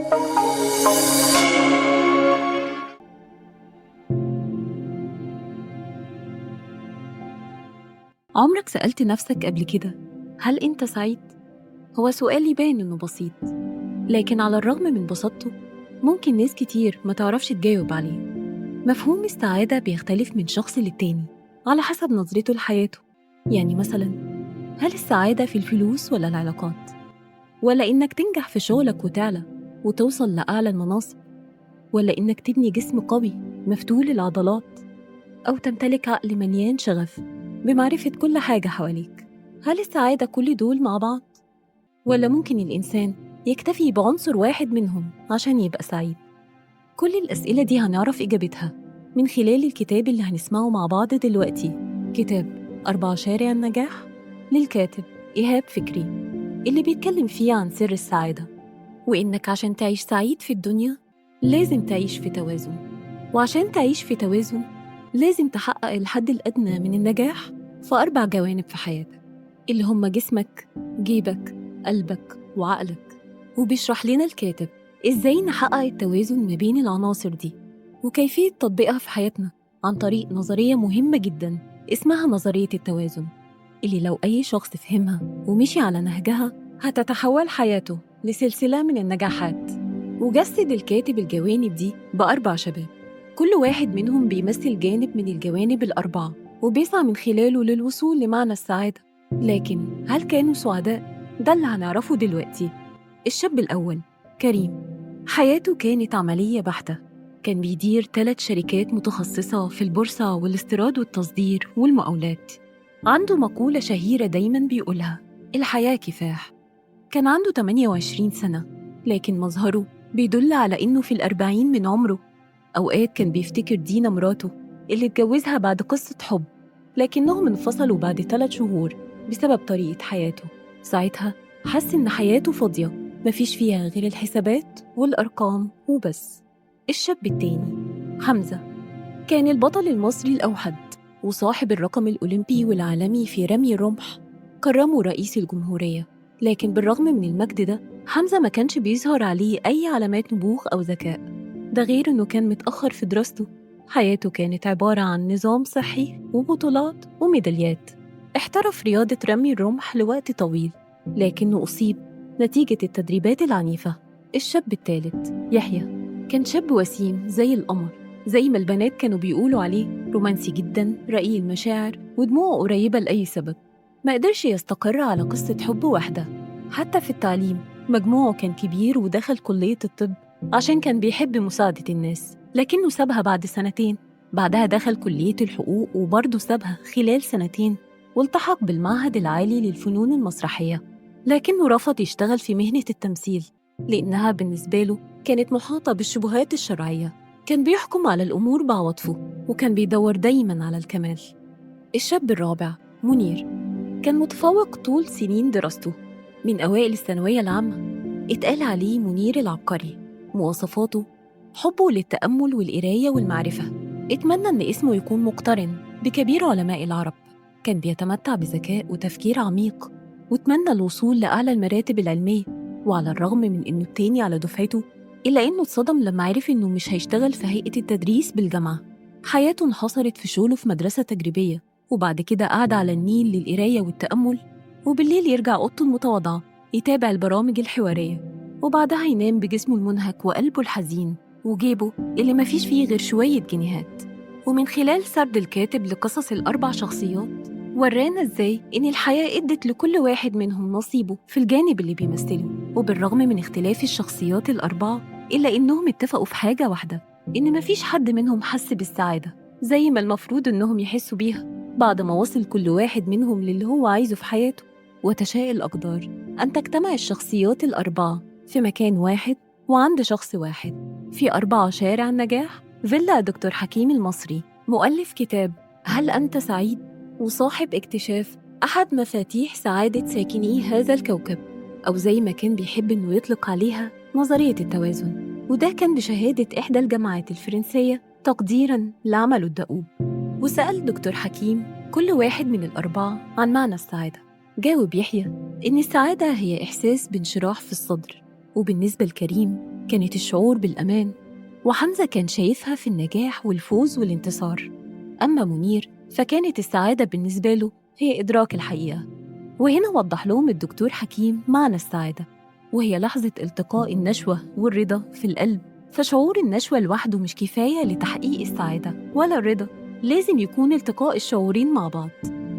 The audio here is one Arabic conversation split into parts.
عمرك سألت نفسك قبل كده هل أنت سعيد؟ هو سؤال يبان إنه بسيط، لكن على الرغم من بساطته ممكن ناس كتير ما تعرفش تجاوب عليه. مفهوم السعادة بيختلف من شخص للتاني على حسب نظرته لحياته. يعني مثلا، هل السعادة في الفلوس ولا العلاقات؟ ولا إنك تنجح في شغلك وتعلى وتوصل لأعلى المناصب؟ ولا إنك تبني جسم قوي مفتول العضلات؟ أو تمتلك عقل مليان شغف بمعرفة كل حاجة حواليك؟ هل السعادة كل دول مع بعض؟ ولا ممكن الإنسان يكتفي بعنصر واحد منهم عشان يبقى سعيد؟ كل الأسئلة دي هنعرف إجابتها من خلال الكتاب اللي هنسمعه مع بعض دلوقتي، كتاب 4 شارع النجاح للكاتب إيهاب فكري، اللي بيتكلم فيه عن سر السعادة، وإنك عشان تعيش سعيد في الدنيا لازم تعيش في توازن، وعشان تعيش في توازن لازم تحقق الحد الأدنى من النجاح في 4 جوانب في حياتك، اللي هم جسمك، جيبك، قلبك، وعقلك. وبيشرح لنا الكاتب إزاي نحقق التوازن ما بين العناصر دي وكيفية تطبيقها في حياتنا عن طريق نظرية مهمة جداً اسمها نظرية التوازن، اللي لو أي شخص فهمها ومشي على نهجها هتتحول حياته لسلسلة من النجاحات. وجسد الكاتب الجوانب دي ب4 شباب، كل واحد منهم بيمثل جانب من الجوانب ال4 وبيسعى من خلاله للوصول لمعنى السعادة. لكن هل كانوا سعداء؟ ده اللي هنعرفه دلوقتي. الشاب الأول كريم، حياته كانت عملية بحتة. كان بيدير 3 شركات متخصصة في البورصة والاستيراد والتصدير والمقاولات. عنده مقولة شهيرة دايماً بيقولها: الحياة كفاح. كان عنده 28 سنة، لكن مظهره بيدل على إنه في 40 من عمره. أوقات كان بيفتكر دينا مراته اللي اتجوزها بعد قصة حب، لكنهم انفصلوا بعد 3 شهور بسبب طريقة حياته. ساعتها حس إن حياته فاضية مفيش فيها غير الحسابات والأرقام وبس. الشاب التاني حمزة، كان البطل المصري الأوحد وصاحب الرقم الأولمبي والعالمي في رمي الرمح. كرمه رئيس الجمهورية، لكن بالرغم من المجد ده حمزة ما كانش بيظهر عليه أي علامات نبوغ أو ذكاء. ده غير إنه كان متأخر في دراسته. حياته كانت عبارة عن نظام صحي وبطولات وميداليات. احترف رياضة رمي الرمح لوقت طويل، لكنه أصيب نتيجة التدريبات العنيفة. الشاب الثالث يحيى، كان شاب وسيم زي القمر، زي ما البنات كانوا بيقولوا عليه. رومانسي جدا، رقيق المشاعر، ودموعه قريبة لأي سبب. ما قدرش يستقر على قصة حب واحدة. حتى في التعليم مجموعه كان كبير ودخل كلية الطب عشان كان بيحب مساعدة الناس، لكنه سابها بعد 2 سنين. بعدها دخل كلية الحقوق وبرضه سابها خلال 2 سنين، والتحق بالمعهد العالي للفنون المسرحية، لكنه رفض يشتغل في مهنة التمثيل لأنها بالنسبة له كانت محاطة بالشبهات الشرعية. كان بيحكم على الأمور بعواطفه وكان بيدور دايماً على الكمال. الشاب الرابع منير، كان متفوق طول سنين دراسته. من أوائل الثانوية العامة. اتقال عليه منير العبقري. مواصفاته: حبه للتأمل والقراية والمعرفة. اتمنى إن اسمه يكون مقترن بكبير علماء العرب. كان بيتمتع بذكاء وتفكير عميق، واتمنى الوصول لأعلى المراتب العلمية. وعلى الرغم من إنه التاني على دفعته، إلا إنه اتصدم لما عرف إنه مش هيشتغل في هيئة التدريس بالجامعة. حياته انحصرت في شغله في مدرسة تجريبية، وبعد كده قعد على النيل للقراية والتأمل، وبالليل يرجع أوضته المتواضعة يتابع البرامج الحوارية، وبعدها ينام بجسمه المنهك وقلبه الحزين وجيبه اللي مفيش فيه غير شوية جنيهات. ومن خلال سرد الكاتب لقصص ال4 شخصيات ورانا إزاي إن الحياة إدت لكل واحد منهم نصيبه في الجانب اللي بيمثله. وبالرغم من اختلاف الشخصيات ال4 إلا إنهم اتفقوا في حاجة واحدة: إن مفيش حد منهم حس بالسعادة زي ما المفروض إنهم يحسوا بيها بعد ما وصل كل واحد منهم للي هو عايزه في حياته. وتشاء الأقدار أن تجتمع الشخصيات ال4 في مكان واحد وعند شخص واحد، في 4 شارع النجاح، فيلا دكتور حكيم المصري، مؤلف كتاب هل أنت سعيد؟ وصاحب اكتشاف أحد مفاتيح سعادة ساكني هذا الكوكب، أو زي ما كان بيحب إنه يطلق عليها نظرية التوازن. وده كان بشهادة إحدى الجامعات الفرنسية تقديراً لعمله الدؤوب. وسأل دكتور حكيم كل واحد من ال4 عن معنى السعادة. جاوب يحيى إن السعادة هي إحساس بانشراح في الصدر، وبالنسبة لكريم كانت الشعور بالأمان، وحمزة كان شايفها في النجاح والفوز والانتصار. أما منير فكانت السعادة بالنسبة له هي إدراك الحقيقة. وهنا وضح لهم الدكتور حكيم معنى السعادة، وهي لحظة التقاء النشوة والرضا في القلب. فشعور النشوة لوحده مش كفاية لتحقيق السعادة ولا الرضا، لازم يكون التقاء الشعورين مع بعض،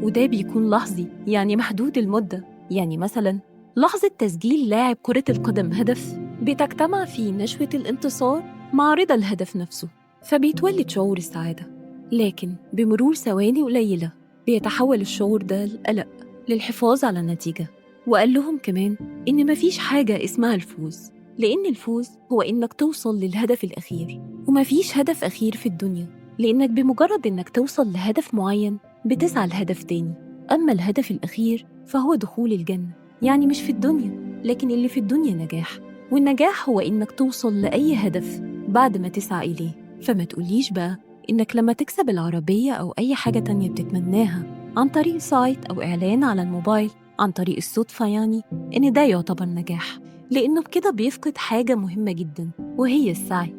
وده بيكون لحظي يعني محدود المدة. يعني مثلا لحظة تسجيل لاعب كرة القدم هدف بتجتمع فيه نشوة الانتصار مع رضا الهدف نفسه، فبيتولد شعور السعادة. لكن بمرور ثواني قليلة بيتحول الشعور ده لقلق للحفاظ على النتيجة. وقال لهم كمان إن مفيش حاجة اسمها الفوز، لأن الفوز هو إنك توصل للهدف الأخير، ومفيش هدف أخير في الدنيا، لأنك بمجرد إنك توصل لهدف معين بتسعى لهدف تاني. أما الهدف الأخير فهو دخول الجنة، يعني مش في الدنيا، لكن اللي في الدنيا نجاح، والنجاح هو إنك توصل لأي هدف بعد ما تسعى إليه. فما تقوليش بقى إنك لما تكسب العربية أو أي حاجة تانية بتتمناها عن طريق سايت أو إعلان على الموبايل عن طريق الصدفة، يعني إن ده يعتبر نجاح، لأنه بكده بيفقد حاجة مهمة جدا وهي السعي.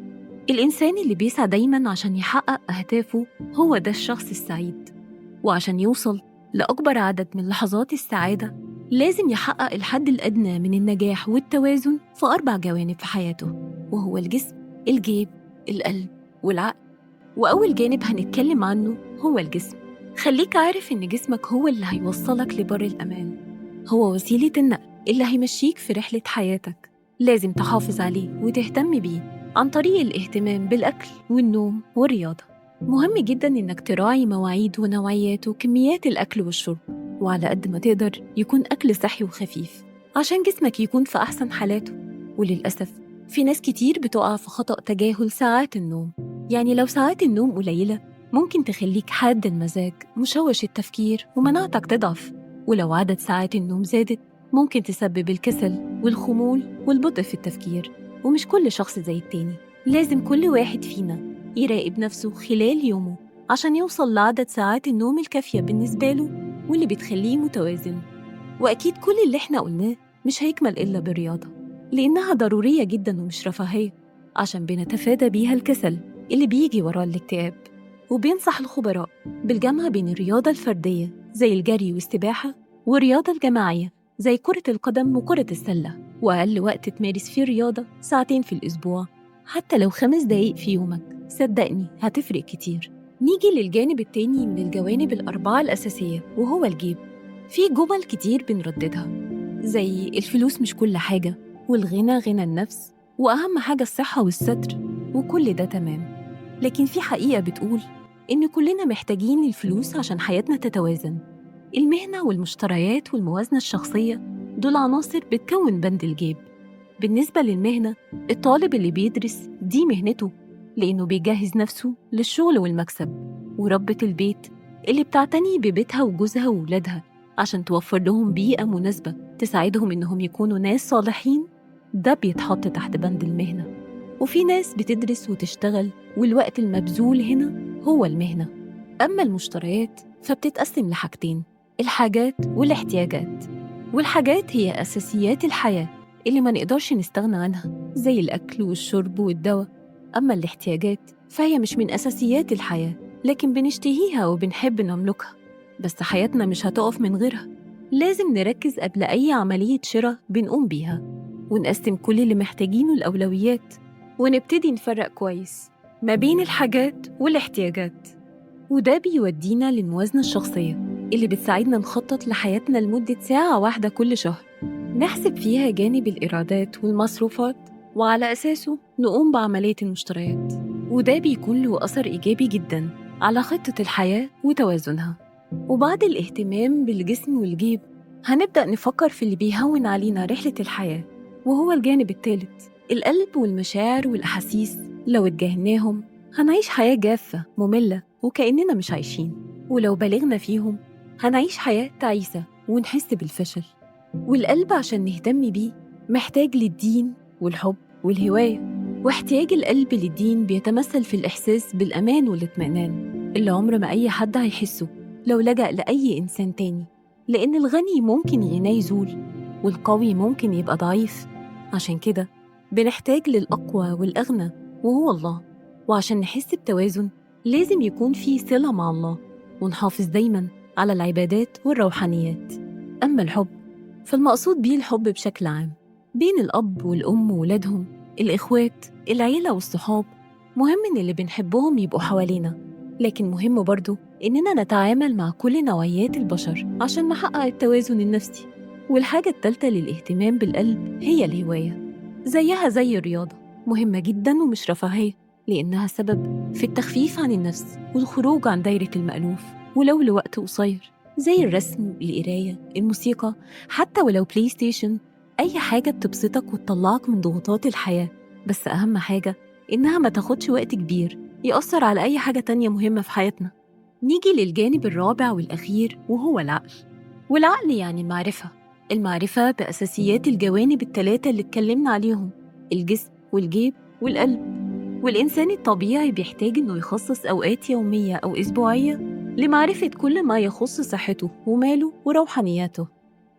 الإنسان اللي بيسعى دايما عشان يحقق أهدافه هو ده الشخص السعيد. وعشان يوصل لأكبر عدد من لحظات السعادة لازم يحقق الحد الأدنى من النجاح والتوازن في 4 جوانب في حياته، وهو الجسم، الجيب، القلب، والعقل. وأول جانب هنتكلم عنه هو الجسم. خليك عارف إن جسمك هو اللي هيوصلك لبر الأمان، هو وسيلة النقل اللي هيمشيك في رحلة حياتك. لازم تحافظ عليه وتهتم بيه عن طريق الاهتمام بالأكل والنوم والرياضة. مهم جدا إنك تراعي مواعيد ونوعيات وكميات الأكل والشرب، وعلى قد ما تقدر يكون أكل صحي وخفيف عشان جسمك يكون في أحسن حالاته. وللأسف في ناس كتير بتقع في خطأ تجاهل ساعات النوم. يعني لو ساعات النوم قليلة ممكن تخليك حاد المزاج، مشوش التفكير، ومناعتك تضعف. ولو عدد ساعات النوم زادت ممكن تسبب الكسل والخمول والبطء في التفكير. ومش كل شخص زي التاني، لازم كل واحد فينا يراقب نفسه خلال يومه عشان يوصل لعدد ساعات النوم الكافية بالنسبة له واللي بتخليه متوازن. وأكيد كل اللي احنا قلناه مش هيكمل إلا بالرياضة، لأنها ضرورية جدا ومش رفاهية، عشان بنتفادى بيها الكسل اللي بيجي وراه الاكتئاب. وبينصح الخبراء بالجمع بين الرياضة الفردية زي الجري والسباحة والرياضة الجماعية زي كرة القدم وكرة السلة، وأقل وقت تمارس فيه رياضة 2 ساعات في الأسبوع، حتى لو 5 دقايق في يومك، صدقني هتفرق كتير. نيجي للجانب التاني من الجوانب ال4 الأساسية وهو الجيب. في جمل كتير بنرددها زي الفلوس مش كل حاجة، والغنى غنى النفس، وأهم حاجة الصحة والستر، وكل ده تمام. لكن في حقيقة بتقول إن كلنا محتاجين الفلوس عشان حياتنا تتوازن. المهنة والمشتريات والموازنة الشخصية دول عناصر بتكون بند الجيب. بالنسبة للمهنة، الطالب اللي بيدرس دي مهنته لأنه بيجهز نفسه للشغل والمكسب، وربة البيت اللي بتعتني ببيتها وجوزها وولادها عشان توفر لهم بيئة مناسبة تساعدهم إنهم يكونوا ناس صالحين، ده بيتحط تحت بند المهنة. وفي ناس بتدرس وتشتغل والوقت المبذول هنا هو المهنة. أما المشتريات فبتتقسم لحاجتين، الحاجات والاحتياجات. والحاجات هي أساسيات الحياة اللي ما نقدرش نستغنى عنها زي الأكل والشرب والدواء. أما الاحتياجات فهي مش من أساسيات الحياة، لكن بنشتهيها وبنحب نملكها، بس حياتنا مش هتقف من غيرها. لازم نركز قبل أي عملية شراء بنقوم بيها، ونقسم كل اللي محتاجينه الأولويات، ونبتدي نفرق كويس ما بين الحاجات والاحتياجات. وده بيودينا للموازنة الشخصية اللي بتساعدنا نخطط لحياتنا لمدة 1 ساعة كل شهر، نحسب فيها جانب الإيرادات والمصروفات، وعلى أساسه نقوم بعملية المشتريات. وده بيكون له أثر إيجابي جداً على خطة الحياة وتوازنها. وبعد الاهتمام بالجسم والجيب هنبدأ نفكر في اللي بيهون علينا رحلة الحياة، وهو الجانب الثالث، القلب والمشاعر والأحاسيس. لو اتجاهلناهم هنعيش حياة جافة مملة وكأننا مش عايشين، ولو بالغنا فيهم هنعيش حياة تعيسة ونحس بالفشل. والقلب عشان نهتم بيه محتاج للدين والحب والهواية. واحتياج القلب للدين بيتمثل في الإحساس بالأمان والاطمئنان اللي عمر ما أي حد هيحسه لو لجأ لأي إنسان تاني، لأن الغني ممكن غناه يزول والقوي ممكن يبقى ضعيف. عشان كده بنحتاج للأقوى والأغنى وهو الله، وعشان نحس بتوازن لازم يكون في صلة مع الله، ونحافظ دايماً على العبادات والروحانيات. أما الحب فالمقصود بيه الحب بشكل عام بين الأب والأم وولادهم، الإخوات، العيلة والصحاب. مهم إن اللي بنحبهم يبقوا حوالينا، لكن مهم برضو إننا نتعامل مع كل نوعيات البشر عشان نحقق التوازن النفسي. والحاجة التالتة للاهتمام بالقلب هي الهواية، زيها زي الرياضة، مهمة جدا ومش رفاهية، لأنها سبب في التخفيف عن النفس والخروج عن دايرة المألوف، ولو لوقت قصير، زي الرسم، القراية، الموسيقى، حتى ولو بلاي ستيشن. أي حاجة بتبسطك وتطلعك من ضغوطات الحياة، بس أهم حاجة إنها ما تاخدش وقت كبير يأثر على أي حاجة تانية مهمة في حياتنا. نيجي للجانب الرابع والأخير وهو العقل. والعقل يعني المعرفة بأساسيات الجوانب الثلاثة اللي اتكلمنا عليهم: الجسم والجيب والقلب. والإنسان الطبيعي بيحتاج إنه يخصص أوقات يومية أو أسبوعية لمعرفة كل ما يخص صحته وماله وروحانياته،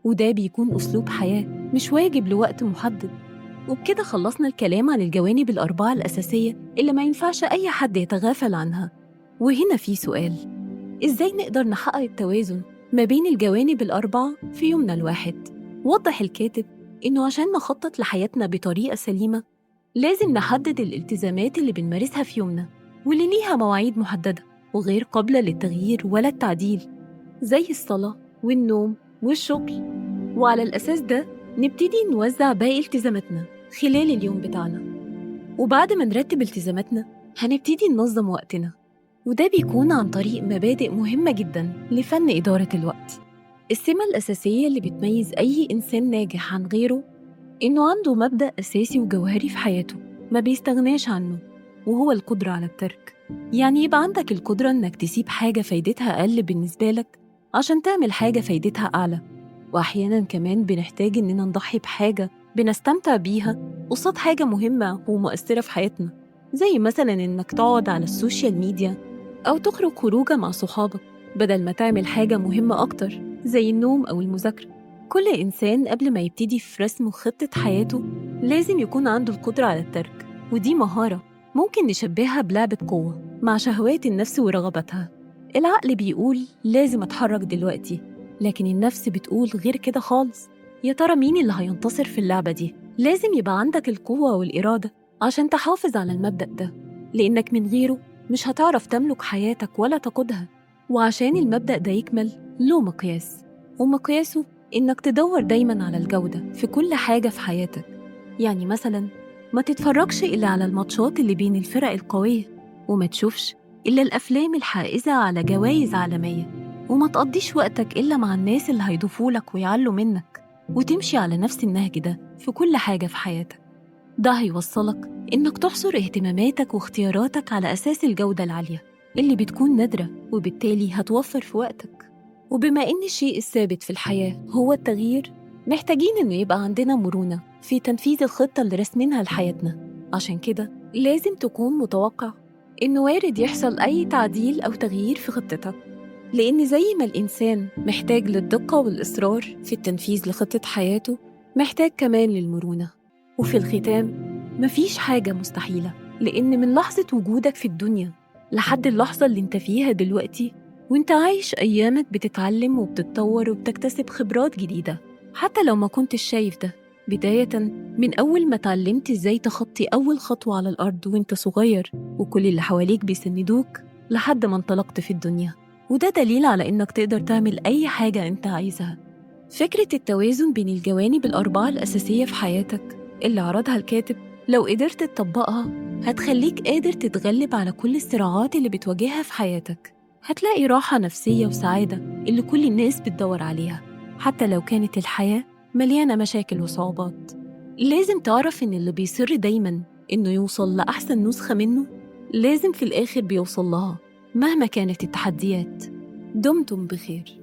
وده بيكون أسلوب حياة مش واجب لوقت محدد. وبكده خلصنا الكلام عن الجوانب الأربعة الأساسية اللي ما ينفعش أي حد يتغافل عنها. وهنا في سؤال: إزاي نقدر نحقق التوازن ما بين الجوانب الأربعة في يومنا الواحد؟ وضح الكاتب إنه عشان نخطط لحياتنا بطريقة سليمة لازم نحدد الالتزامات اللي بنمارسها في يومنا، واللي ليها مواعيد محددة وغير قابلة للتغيير ولا التعديل، زي الصلاة والنوم والشغل. وعلى الأساس ده نبتدي نوزع باقي التزاماتنا خلال اليوم بتاعنا. وبعد ما نرتب التزاماتنا هنبتدي ننظم وقتنا، وده بيكون عن طريق مبادئ مهمة جداً لفن إدارة الوقت. السمة الأساسية اللي بتميز أي إنسان ناجح عن غيره إنه عنده مبدأ أساسي وجوهري في حياته ما بيستغناش عنه، وهو القدرة على الترك. يعني يبقى عندك القدرة إنك تسيب حاجة فايدتها أقل بالنسبة لك عشان تعمل حاجة فايدتها أعلى. وأحياناً كمان بنحتاج إننا نضحي بحاجة بنستمتع بيها قصاد حاجة مهمة ومؤثرة في حياتنا، زي مثلاً إنك تقعد على السوشيال ميديا أو تخرج خروجة مع صحابك بدل ما تعمل حاجة مهمة أكتر زي النوم أو المذاكرة. كل إنسان قبل ما يبتدي في رسم خطة حياته لازم يكون عنده القدرة على الترك، ودي مهارة ممكن نشبهها بلعبة قوة مع شهوات النفس ورغباتها. العقل بيقول لازم أتحرك دلوقتي، لكن النفس بتقول غير كده خالص. يا ترى مين اللي هينتصر في اللعبة دي؟ لازم يبقى عندك القوة والإرادة عشان تحافظ على المبدأ ده، لأنك من غيره مش هتعرف تملك حياتك ولا تقودها. وعشان المبدأ ده يكمل له مقياس، ومقياسه إنك تدور دايماً على الجودة في كل حاجة في حياتك. يعني مثلاً ما تتفرجش إلا على الماتشات اللي بين الفرق القوية، وما تشوفش إلا الأفلام الحائزة على جوائز عالمية، وما تقضيش وقتك إلا مع الناس اللي هيضيفولك ويعلوا منك، وتمشي على نفس النهج ده في كل حاجة في حياتك. ده هيوصلك إنك تحصر اهتماماتك واختياراتك على أساس الجودة العالية اللي بتكون نادرة، وبالتالي هتوفر في وقتك. وبما إن الشيء الثابت في الحياة هو التغيير، محتاجين إنه يبقى عندنا مرونة في تنفيذ الخطة اللي رسمينها لحياتنا. عشان كده لازم تكون متوقع إنه وارد يحصل أي تعديل أو تغيير في خطتك، لأن زي ما الإنسان محتاج للدقة والإصرار في التنفيذ لخطة حياته، محتاج كمان للمرونة. وفي الختام، مفيش حاجة مستحيلة، لأن من لحظة وجودك في الدنيا لحد اللحظة اللي انت فيها دلوقتي وانت عايش أيامك بتتعلم وبتتطور وبتكتسب خبرات جديدة، حتى لو ما كنتش شايف ده. بداية من أول ما اتعلمت ازاي تخطي أول خطوة على الأرض وانت صغير وكل اللي حواليك بيسندوك لحد ما انطلقت في الدنيا، وده دليل على إنك تقدر تعمل أي حاجة انت عايزها. فكرة التوازن بين الجوانب الأربعة الأساسية في حياتك اللي عرضها الكاتب، لو قدرت تطبقها هتخليك قادر تتغلب على كل الصراعات اللي بتواجهها في حياتك. هتلاقي راحة نفسية وسعادة اللي كل الناس بتدور عليها، حتى لو كانت الحياة مليانة مشاكل وصعوبات. لازم تعرف إن اللي بيصر دايماً إنه يوصل لأحسن نسخة منه لازم في الآخر بيوصل لها مهما كانت التحديات. دمتم بخير.